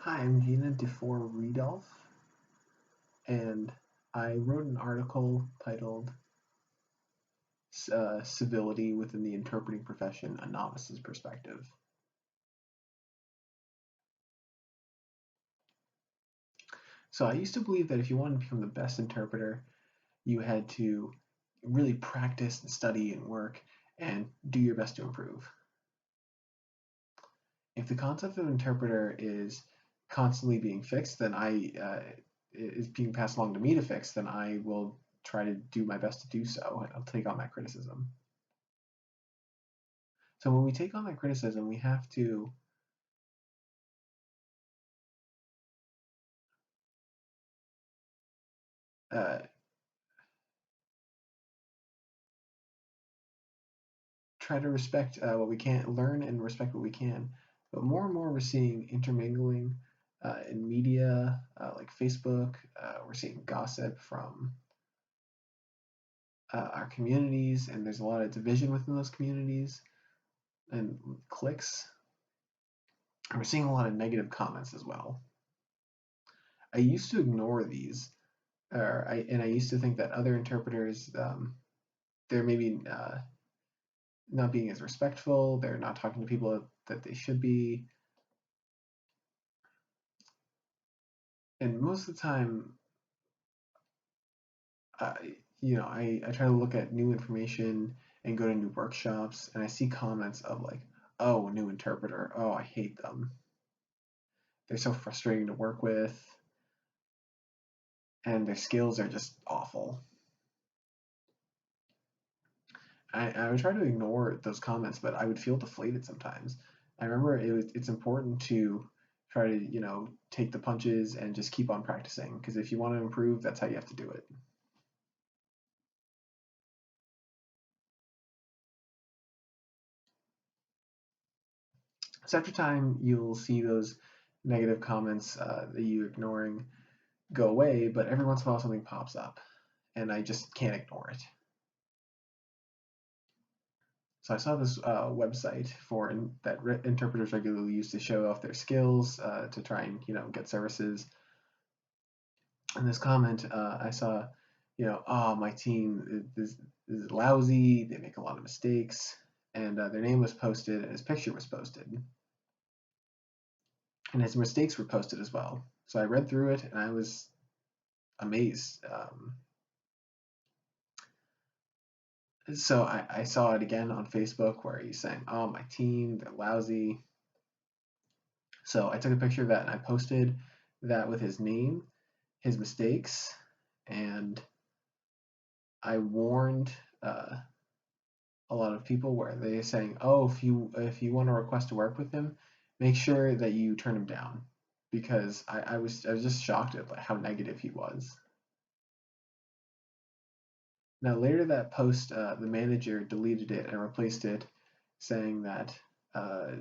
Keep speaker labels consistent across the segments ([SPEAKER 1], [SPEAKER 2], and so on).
[SPEAKER 1] Hi, I'm Gina DeFore Riedolph, and I wrote an article titled Civility Within the Interpreting Profession, A Novice's Perspective. So I used to believe that if you wanted to become the best interpreter, you had to really practice and study and work and do your best to improve. If the concept of interpreter is constantly being fixed, then is being passed along to me to fix, then I will try to do my best to do so, and I'll take on that criticism. So when we take on that criticism, we have to uh, try to respect what we can, learn and respect what we can. But more and more, we're seeing intermingling in media like Facebook. We're seeing gossip from our communities, and there's a lot of division within those communities and cliques. And we're seeing a lot of negative comments as well. I used to ignore these, and I used to think that other interpreters, they're maybe not being as respectful. They're not talking to people that they should be. And most of the time, I try to look at new information and go to new workshops, and I see comments of like, "Oh, new interpreter. Oh, I hate them. They're so frustrating to work with, and their skills are just awful." I would try to ignore those comments, but I would feel deflated sometimes. I remember it's important to try to take the punches and just keep on practicing, because if you want to improve, that's how you have to do it. So after time, you'll see those negative comments that you're ignoring go away, but every once in a while something pops up, and I just can't ignore it. So I saw this website that interpreters regularly use to show off their skills to try and get services. In this comment, I saw, oh, my team is lousy. They make a lot of mistakes, and their name was posted and his picture was posted, and his mistakes were posted as well. So I read through it and I was amazed. So I saw it again on Facebook where he's saying, "Oh, my team, they're lousy." So I took a picture of that and I posted that with his name, his mistakes, and I warned a lot of people where they're saying, "Oh, if you want to request to work with him, make sure that you turn him down," because I was just shocked at how negative he was. Now later that post, the manager deleted it and replaced it, saying that uh,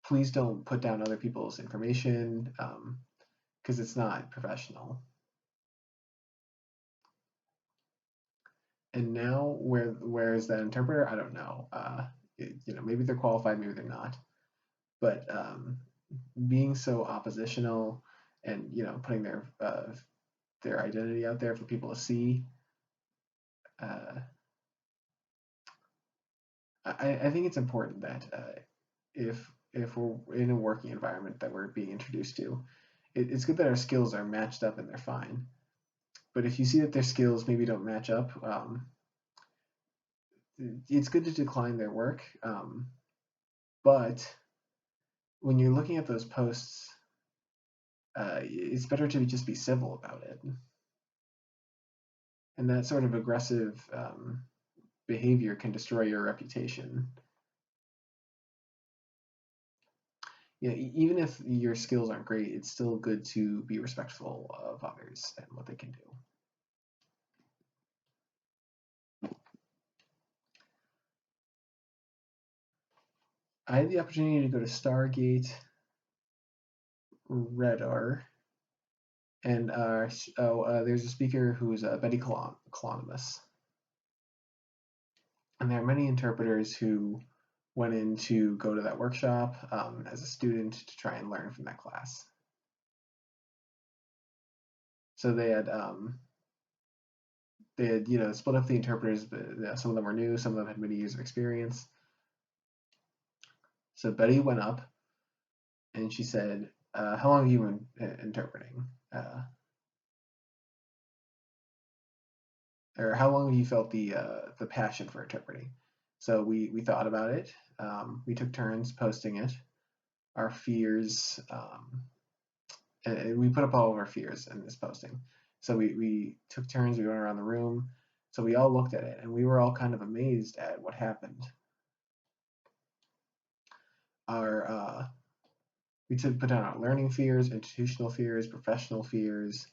[SPEAKER 1] please don't put down other people's information because it's not professional. And now where is that interpreter? I don't know. Maybe they're qualified, maybe they're not. But being so oppositional and putting their identity out there for people to see, uh, I think it's important that if we're in a working environment that we're being introduced to, it's good that our skills are matched up and they're fine. But if you see that their skills maybe don't match up, it's good to decline their work. But when you're looking at those posts, it's better to just be civil about it. And that sort of aggressive behavior can destroy your reputation. Even if your skills aren't great, it's still good to be respectful of others and what they can do. I had the opportunity to go to Stargate, Redar, and there's a speaker who is Betty Colonimus. And there are many interpreters who went in to go to that workshop as a student to try and learn from that class. So they had split up the interpreters, but some of them were new, some of them had many years of experience. So Betty went up and she said, "How long have you been interpreting?" Or how long have you felt the passion for interpreting? So we thought about it. We took turns posting it, our fears, and we put up all of our fears in this posting. So we took turns. We went around the room. So we all looked at it, and we were all kind of amazed at what happened. Our we put down our learning fears, institutional fears, professional fears,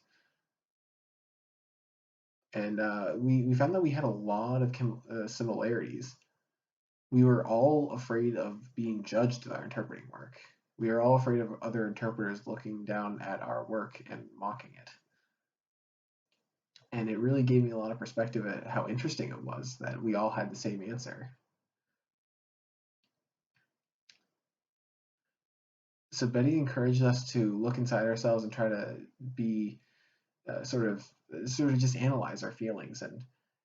[SPEAKER 1] and we found that we had a lot of similarities. We were all afraid of being judged with our interpreting work. We were all afraid of other interpreters looking down at our work and mocking it. And it really gave me a lot of perspective at how interesting it was that we all had the same answer. So Betty encouraged us to look inside ourselves and try to be sort of just analyze our feelings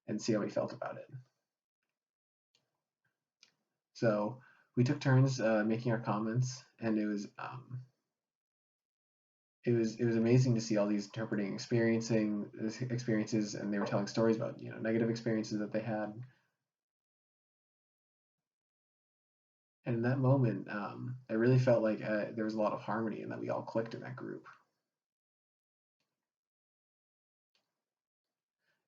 [SPEAKER 1] and see how we felt about it. So we took turns making our comments, and it was amazing to see all these interpreting experiences, and they were telling stories about negative experiences that they had. And in that moment, it really felt like there was a lot of harmony and that we all clicked in that group.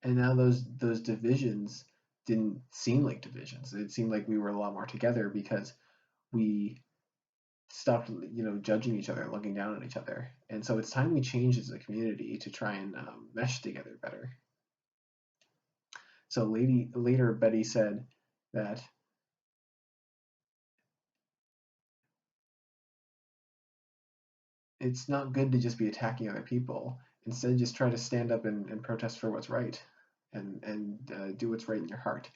[SPEAKER 1] And now those divisions didn't seem like divisions. It seemed like we were a lot more together because we stopped, judging each other and looking down on each other. And so it's time we change as a community to try and mesh together better. So later, Betty said that it's not good to just be attacking other people. Instead, just try to stand up and protest for what's right, and do what's right in your heart.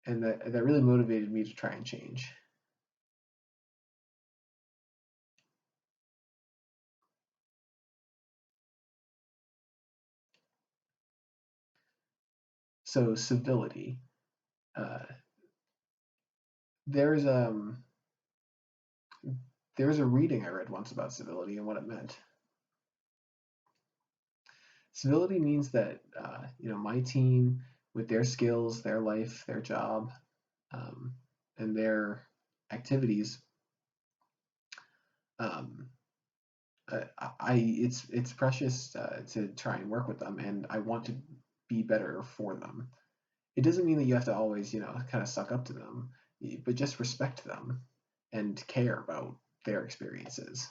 [SPEAKER 1] And that really motivated me to try and change. So civility. Uh, there's there was a reading I read once about civility and what it meant. Civility means that my team, with their skills, their life, their job, and their activities, um, it's precious to try and work with them, and I want to be better for them. It doesn't mean that you have to always kind of suck up to them, but just respect them and care about their experiences.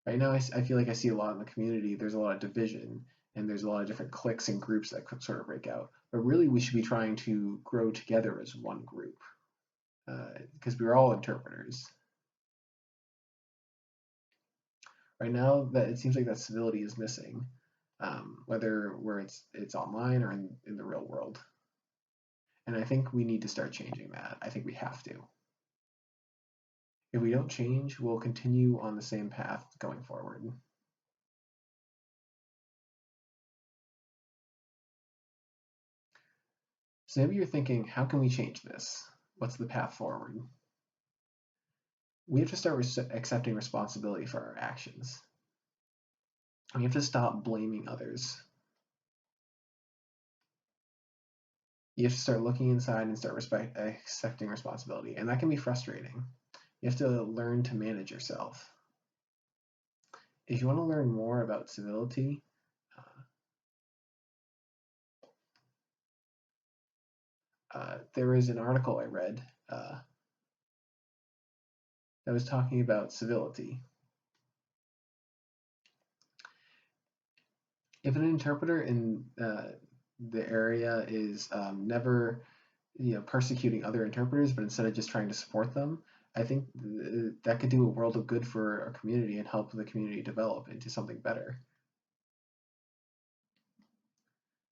[SPEAKER 1] Right now, I feel like I see a lot in the community. There's a lot of division, and there's a lot of different cliques and groups that could sort of break out. But really, we should be trying to grow together as one group, because we're all interpreters. Right now, that it seems like that civility is missing, whether where it's online or in the real world. And I think we need to start changing that. I think we have to. If we don't change, we'll continue on the same path going forward. So maybe you're thinking, how can we change this? What's the path forward? We have to start accepting responsibility for our actions. We have to stop blaming others. You have to start looking inside and start accepting responsibility. And that can be frustrating. You have to learn to manage yourself. If you want to learn more about civility, there is an article I read that was talking about civility. If an interpreter in the area is never persecuting other interpreters, but instead of just trying to support them, I think that could do a world of good for our community and help the community develop into something better.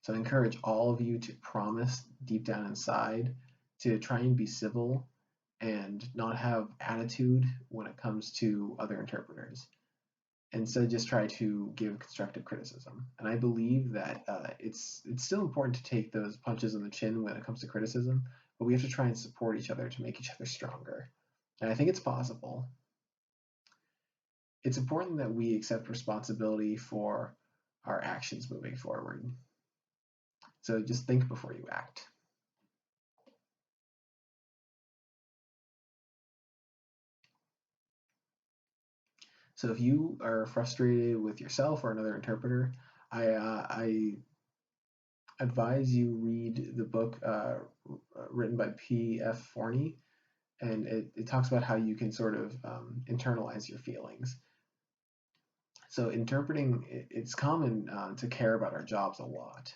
[SPEAKER 1] So I encourage all of you to promise deep down inside to try and be civil and not have attitude when it comes to other interpreters. Instead, just try to give constructive criticism. And I believe that it's still important to take those punches in the chin when it comes to criticism, but we have to try and support each other to make each other stronger. And I think it's possible. It's important that we accept responsibility for our actions moving forward. So just think before you act. So if you are frustrated with yourself or another interpreter, I advise you read the book written by P.F. Forney, and it talks about how you can sort of internalize your feelings. So interpreting, it's common to care about our jobs a lot.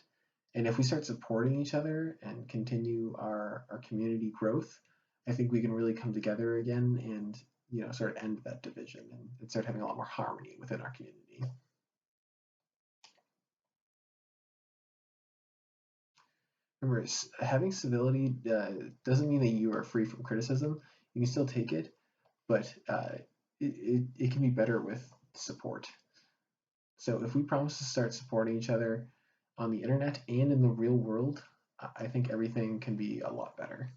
[SPEAKER 1] And if we start supporting each other and continue our community growth, I think we can really come together again and sort of end that division and start having a lot more harmony within our community. Remember, having civility doesn't mean that you are free from criticism. You can still take it, but it can be better with support. So if we promise to start supporting each other on the internet and in the real world, I think everything can be a lot better.